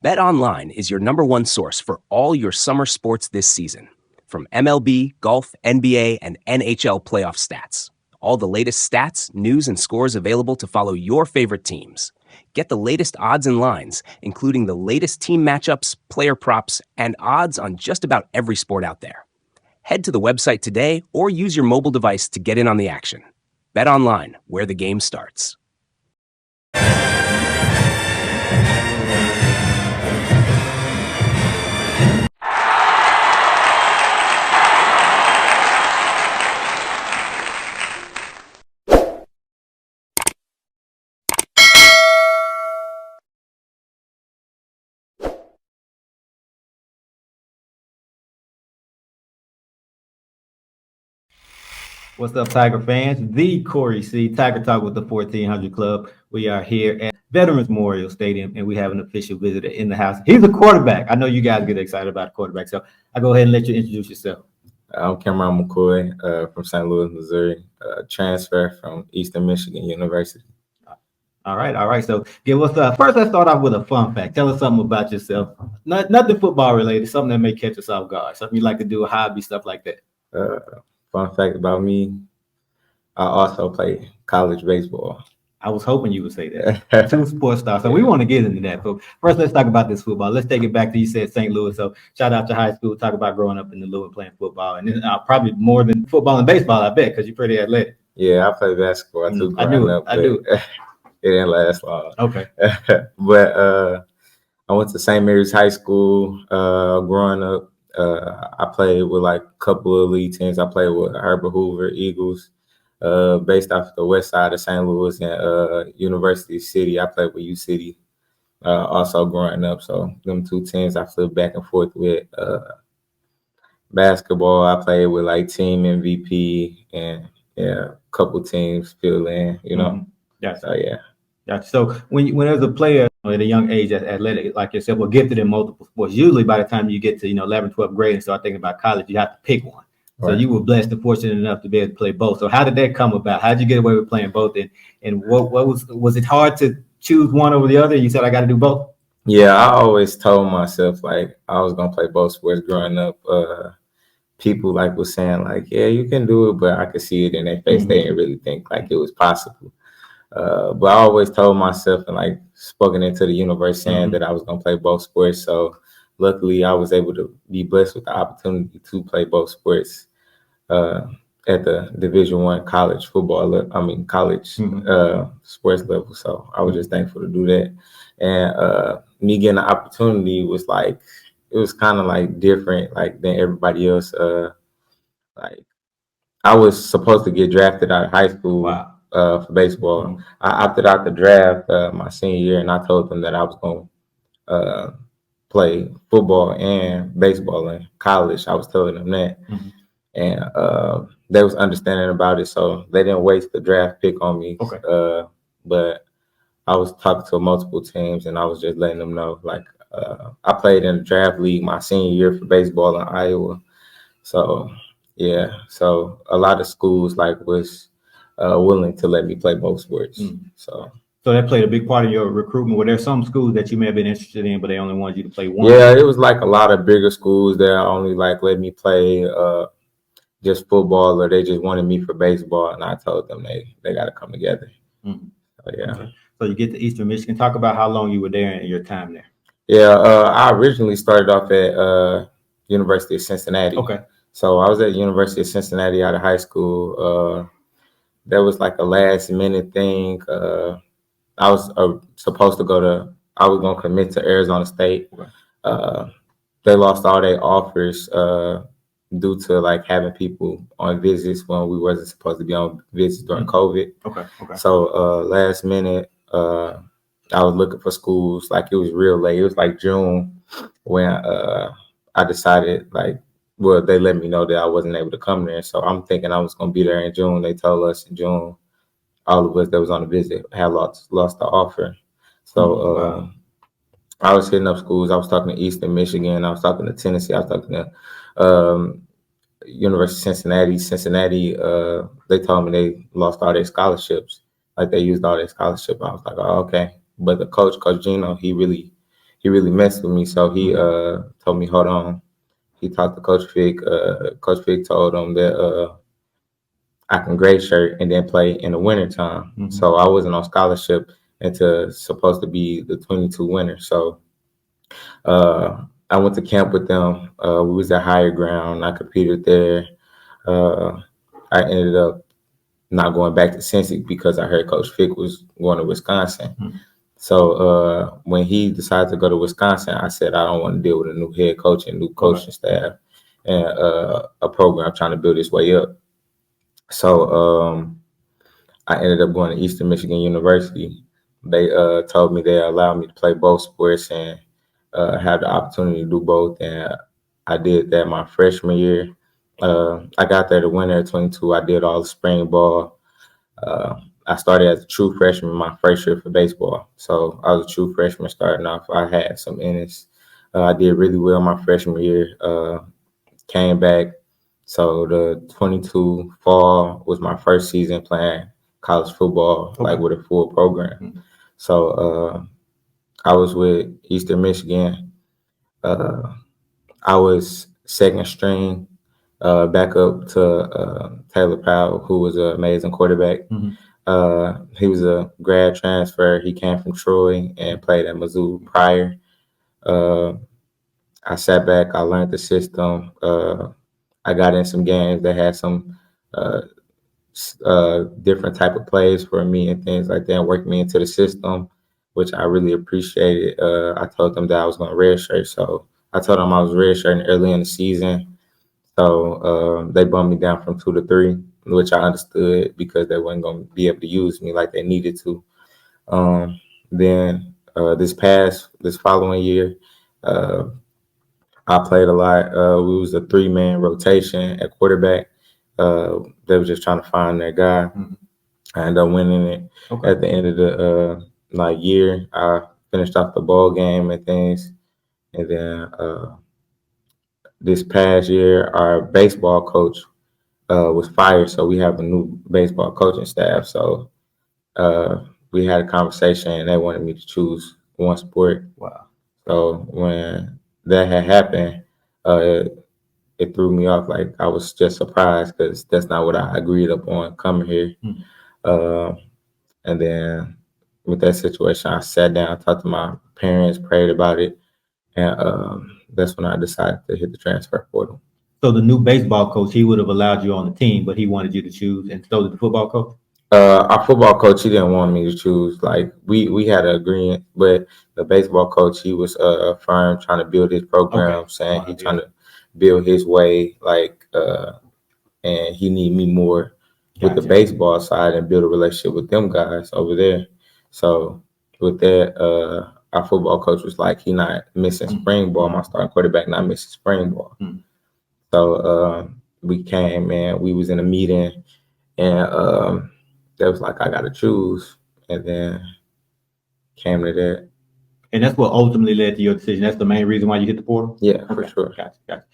BetOnline is your number one source for all your summer sports this season. From MLB, golf, NBA, and NHL playoff stats. All the latest stats, news, and scores available to follow your favorite teams. Get the latest odds and lines, including the latest team matchups, player props, and odds on just about every sport out there. Head to the website today or use your mobile device to get in on the action. BetOnline, where the game starts. What's up, Tiger fans? The Corey C. Tiger Talk with the 1400 Club. We are here at Veterans Memorial Stadium, and we have an official visitor in the house. He's a quarterback. I know you guys get excited about a quarterback, so I'll go ahead and let you introduce yourself. I'm Camron McCoy from St. Louis, Missouri, transfer from Eastern Michigan University. All right. So give us first. Let's start off with a fun fact. Tell us something about yourself. Nothing football related. Something that may catch us off guard. Something you like to do, a hobby, stuff like that. Fun fact about me, I also play college baseball. I was hoping you would say that. Two sports stars. So we want to get into that. So first, let's talk about this football. Let's take it back to, you said St. Louis. So shout out to high school. Talk about growing up in the Louis playing football. And then probably more than football and baseball, I bet, because you're pretty athletic. Yeah, I play basketball too. I do. It didn't last long. Okay. But I went to St. Mary's High School growing up. I played with like a couple of elite teams. I played with Herbert Hoover Eagles, based off the west side of St. Louis, and University City. I played with U City also growing up. So them two teams I flipped back and forth with. Basketball, I played with like team MVP and a couple teams fill in, you know. Mm-hmm. Yeah. So yeah. Gotcha. So when as a player at a young age, athletic like yourself, or gifted in multiple sports, usually by the time you get to 11th, 12th grade and start thinking about college, you have to pick one. Right. So you were blessed and fortunate enough to be able to play both. So how did that come about? How did you get away with playing both? And what was it hard to choose one over the other? You said I got to do both. Yeah, I always told myself like I was gonna play both sports growing up. People like was saying like, yeah, you can do it, but I could see it in their face. Mm-hmm. They didn't really think like it was possible. But I always told myself and like spoken into the universe saying that I was going to play both sports. So luckily I was able to be blessed with the opportunity to play both sports at the Division I college football, college sports level. So I was just thankful to do that. And me getting the opportunity was like, it was kind of like different like than everybody else. Like I was supposed to get drafted out of high school. Wow. For baseball. Mm-hmm. I opted out the draft my senior year, and I told them that I was going to play football and baseball in college. I was telling them that, and they was understanding about it, so they didn't waste the draft pick on me. Okay. But I was talking to multiple teams, and I was just letting them know, like, I played in the draft league my senior year for baseball in Iowa. So, yeah. So a lot of schools, like, was willing to let me play both sports. So that played a big part in your recruitment. Were there some schools that you may have been interested in, but they only wanted you to play one? Yeah, it was like a lot of bigger schools that only like let me play just football, or they just wanted me for baseball, and I told them they got to come together. So, yeah. Okay. So you get to Eastern Michigan. Talk about how long you were there and your time there. Yeah, I originally started off at University of Cincinnati. Okay. So I was at University of Cincinnati out of high school. That was like a last minute thing. I was supposed to I was going to commit to Arizona State. They lost all their offers due to like having people on visits when we wasn't supposed to be on visits during COVID. Okay. So last minute, I was looking for schools. Like it was real late. It was like June when I decided like, well, they let me know that I wasn't able to come there. So I'm thinking I was going to be there in June. They told us in June, all of us that was on the visit had lost the offer. So I was hitting up schools. I was talking to Eastern Michigan. I was talking to Tennessee. I was talking to University of Cincinnati. Cincinnati, they told me they lost all their scholarships. Like they used all their scholarship. I was like, oh, okay. But the Coach Gino, he he really messed with me. So he told me, hold on. He talked to Coach Fick. Coach Fick told him that I can grade shirt and then play in the wintertime. Mm-hmm. So I wasn't on scholarship until supposed to be the 22 winter. So I went to camp with them. We was at Higher Ground. I competed there. I ended up not going back to Cincy because I heard Coach Fick was going to Wisconsin. Mm-hmm. So when he decided to go to Wisconsin, I said, I don't want to deal with a new head coach and new coaching staff and a program trying to build its way up. So I ended up going to Eastern Michigan University. They told me they allowed me to play both sports and have the opportunity to do both. And I did that my freshman year. I got there the winter of 22. I did all the spring ball. I started as a true freshman my first year for baseball. So I was a true freshman starting off. I had some innings. I did really well my freshman year. Came back. So the 22 fall was my first season playing college football, like with a full program. Mm-hmm. So I was with Eastern Michigan. I was second string, back up to Taylor Powell, who was an amazing quarterback. Mm-hmm. He was a grad transfer. He came from Troy and played at Mizzou prior. I sat back. I learned the system. I got in some games that had some different type of plays for me and things like that, and worked me into the system, which I really appreciated. I told them that I was going to redshirt, so I told them I was redshirting early in the season. So they bumped me down from 2 to 3, which I understood because they weren't going to be able to use me like they needed to. Then this following year, I played a lot. We was a 3-man rotation at quarterback. They were just trying to find their guy. Mm-hmm. I ended up winning it. At the end of the year. I finished off the ball game and things. And then this past year, our baseball coach was fired, so we have a new baseball coaching staff. So we had a conversation, and they wanted me to choose one sport. Wow! So when that had happened, it threw me off. Like I was just surprised because that's not what I agreed upon coming here. Mm-hmm. And then with that situation, I sat down, talked to my parents, prayed about it, and that's when I decided to hit the transfer portal. So the new baseball coach, he would have allowed you on the team, but he wanted you to choose, and so did the football coach? Our football coach, he didn't want me to choose. Like we had an agreement, but the baseball coach, he was firm, trying to build his program, saying he's trying to build his way, and he need me more with the baseball side and build a relationship with them guys over there. So with that, our football coach was like, he not missing spring ball. My starting quarterback not missing spring ball. Mm-hmm. So we came and we was in a meeting, and that was like, I got to choose. And then came to that. And that's what ultimately led to your decision. That's the main reason why you hit the portal? Yeah, for sure. Gotcha.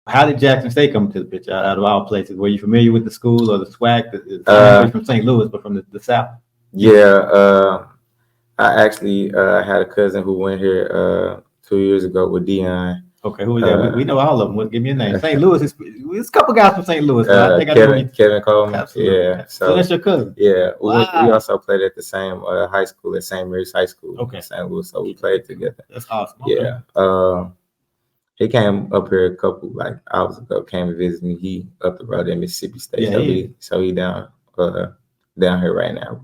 How did Jackson State come to the picture out of all places? Were you familiar with the school or the SWAC? From St. Louis, but from the South? Yeah. I actually had a cousin who went here 2 years ago with Dion. Okay, who is that? We know all of them. Give me a name. St. Louis there's a couple guys from St. Louis. I think Kevin Coleman. Absolutely. Yeah. So that's your cousin. Yeah. Wow. We also played at the same high school at St. Mary's High School in St. Louis. So we played together. That's awesome. Okay. Yeah. He came up here a couple hours ago. Came to visit me. He up the road in Mississippi State. Yeah, so he down here right now.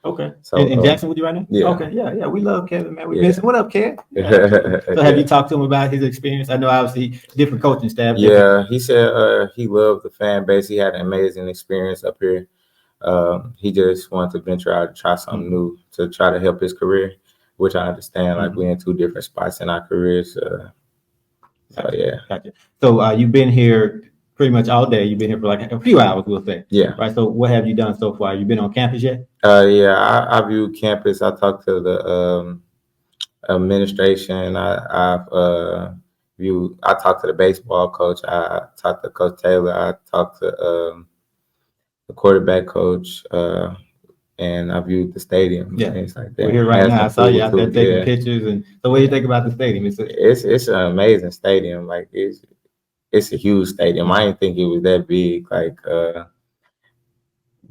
Okay. So in Jackson with you right now? Yeah. Okay. Yeah. We love Kevin, man. What up, Kev? Yeah. So have you talked to him about his experience? I know obviously different coaching staff. Yeah. He said he loved the fan base. He had an amazing experience up here. He just wanted to venture out and try something new to try to help his career, which I understand. Like we're in two different spots in our careers. Gotcha. So you've been here pretty much all day. You've been here for like a few hours, we'll say. Yeah. Right. So what have you done so far? You been on campus yet? Yeah, I viewed campus. I talked to the administration. I talked to the baseball coach. I talked to Coach Taylor. I talked to the quarterback coach. and I viewed the stadium. Yeah. And things like that. We're here right now. I saw you out there taking yeah. pictures. And so, what do you think about the stadium? It's an amazing stadium. Like it's a huge stadium. I didn't think it was that big. Like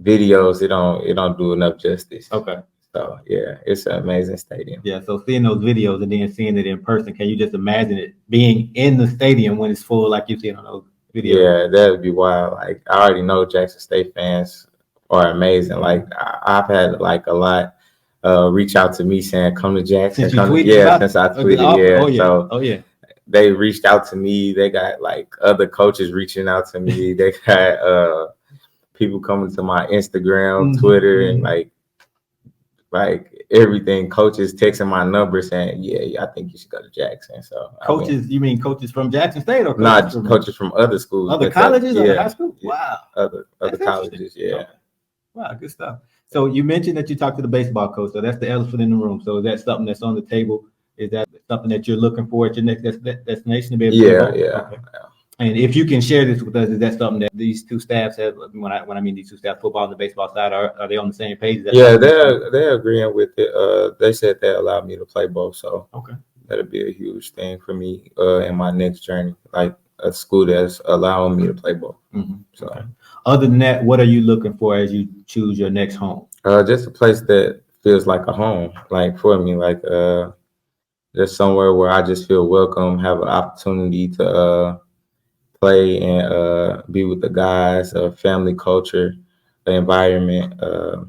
videos, it don't do enough justice. Okay. So yeah, it's an amazing stadium. Yeah. So seeing those videos and then seeing it in person, can you just imagine it being in the stadium when it's full, like you see on those videos? Yeah, that would be wild. Like I already know Jackson State fans are amazing. Like I've had like a lot reach out to me saying, "Come to Jackson." Since I tweeted. So they reached out to me. They got like other coaches reaching out to me. They got people coming to my Instagram, Twitter, and like everything. Coaches texting my number saying, "Yeah, I think you should go to Jackson." So coaches, you mean coaches from Jackson State or coaches from other schools, other colleges, or high school? Wow, other colleges, yeah. Okay. Wow, good stuff. So you mentioned that you talked to the baseball coach. So that's the elephant in the room. So is that something that's on the table? Is that something that you're looking for at your next destination to be able to do? Yeah. Okay. And if you can share this with us, is that something that these two staffs have? When I mean these two staffs, football and the baseball side, are they on the same page? Yeah, they're agreeing with it. They said they allowed me to play both, so that'll be a huge thing for me in my next journey. Like a school that's allowing me to play both. Mm-hmm. So, other than that, what are you looking for as you choose your next home? Just a place that feels like a home, like for me, like just somewhere where I just feel welcome, have an opportunity to play and be with the guys, family culture, the environment. A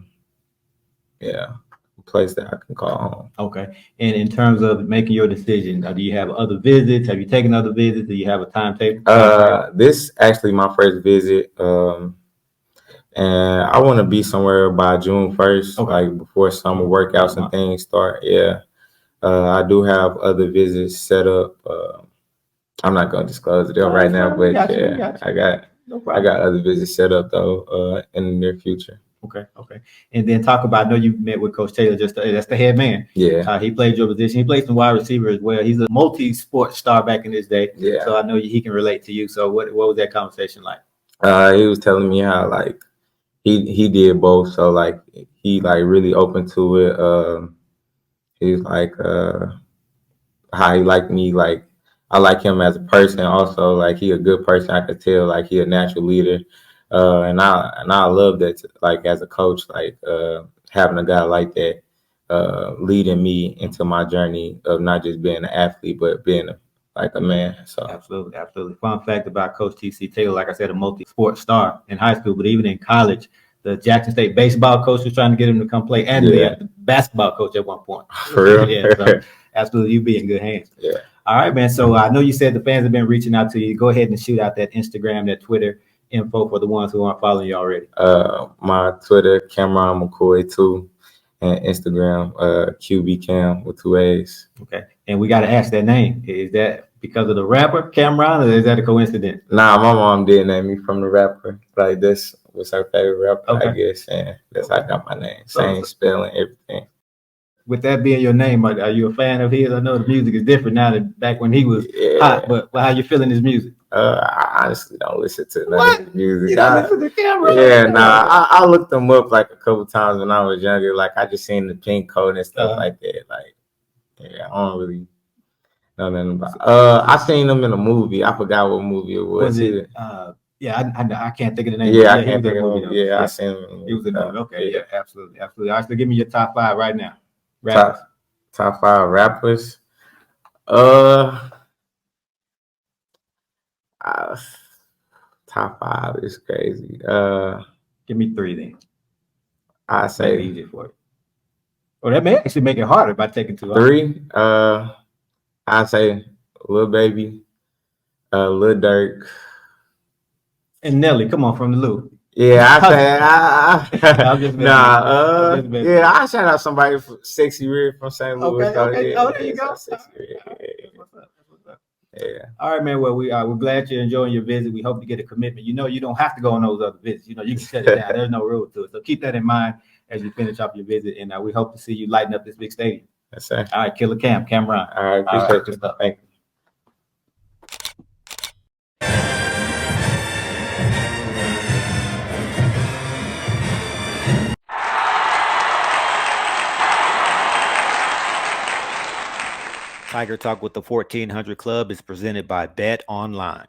place that I can call home. Okay. And in terms of making your decision, do you have other visits? Have you taken other visits? Do you have a timetable? This actually my first visit. And I want to be somewhere by June 1st, like before summer workouts and things start. Yeah. I do have other visits set up. I'm not gonna disclose it right now, but I got other visits set up though in the near future. Okay. And then talk about, I know you met with Coach Taylor, that's the head man. Yeah. He played your position. He played some wide receiver as well. He's a multi-sport star back in his day. Yeah. So I know he can relate to you. So what was that conversation like? He was telling me how like he did both. So like he like really open to it. He's like how he liked me, like I like him as a person also, like he a good person. I could tell like he a natural leader. And I love that, like as a coach, like having a guy like that leading me into my journey of not just being an athlete, but being like a man. So absolutely. Fun fact about Coach T.C. Taylor, like I said, a multi-sport star in high school, but even in college, the Jackson State baseball coach was trying to get him to come play, and the basketball coach at one point. For real? Yeah, so absolutely, you be in good hands. Yeah. All right, man. So I know you said the fans have been reaching out to you. Go ahead and shoot out that Instagram, that Twitter info for the ones who aren't following you already. My Twitter, Camron McCoy 2, and Instagram, QB Cam with 2 A's. Okay. And we got to ask that name. Is that because of the rapper Camron, or is that a coincidence? Nah, my mom did name me from the rapper. Like this was her favorite rapper, I guess, and that's how I got my name. Same spelling, everything. With that being your name, are you a fan of his? I know the music is different now than back when he was hot, but how you feeling his music? I honestly don't listen to none of his music. You don't listen to Camron? Yeah, I looked him up like a couple times when I was younger. Like I just seen the pink coat and stuff like that. Like, I don't really know nothing about. I seen him in a movie. I forgot what movie it was. Was it? I can't think of the name. Yeah, I can't think of the movie. Yeah, I seen him. He was in the movie. Okay, yeah, absolutely. All right, so give me your top 5 right now. Top 5 rappers. Top 5 is crazy. Give me 3 then. I say make it easier for you. Well, that may actually make it harder by taking 2. 3. I say Lil Baby, Lil Durk, and Nelly. Come on, from the loop. Yeah, I shout out somebody for Sexy Red from St. Louis. Okay. There you go. Yeah. All right, man. Well, we're glad you're enjoying your visit. We hope you get a commitment. You don't have to go on those other visits. You can shut it down. There's no rule to it. So keep that in mind as you finish off your visit, and we hope to see you lighten up this big stadium. Yes, sir. All right, Killer Camron. All right, appreciate your stuff. Thank you. Tiger Talk with the 1400 Club is presented by BetOnline.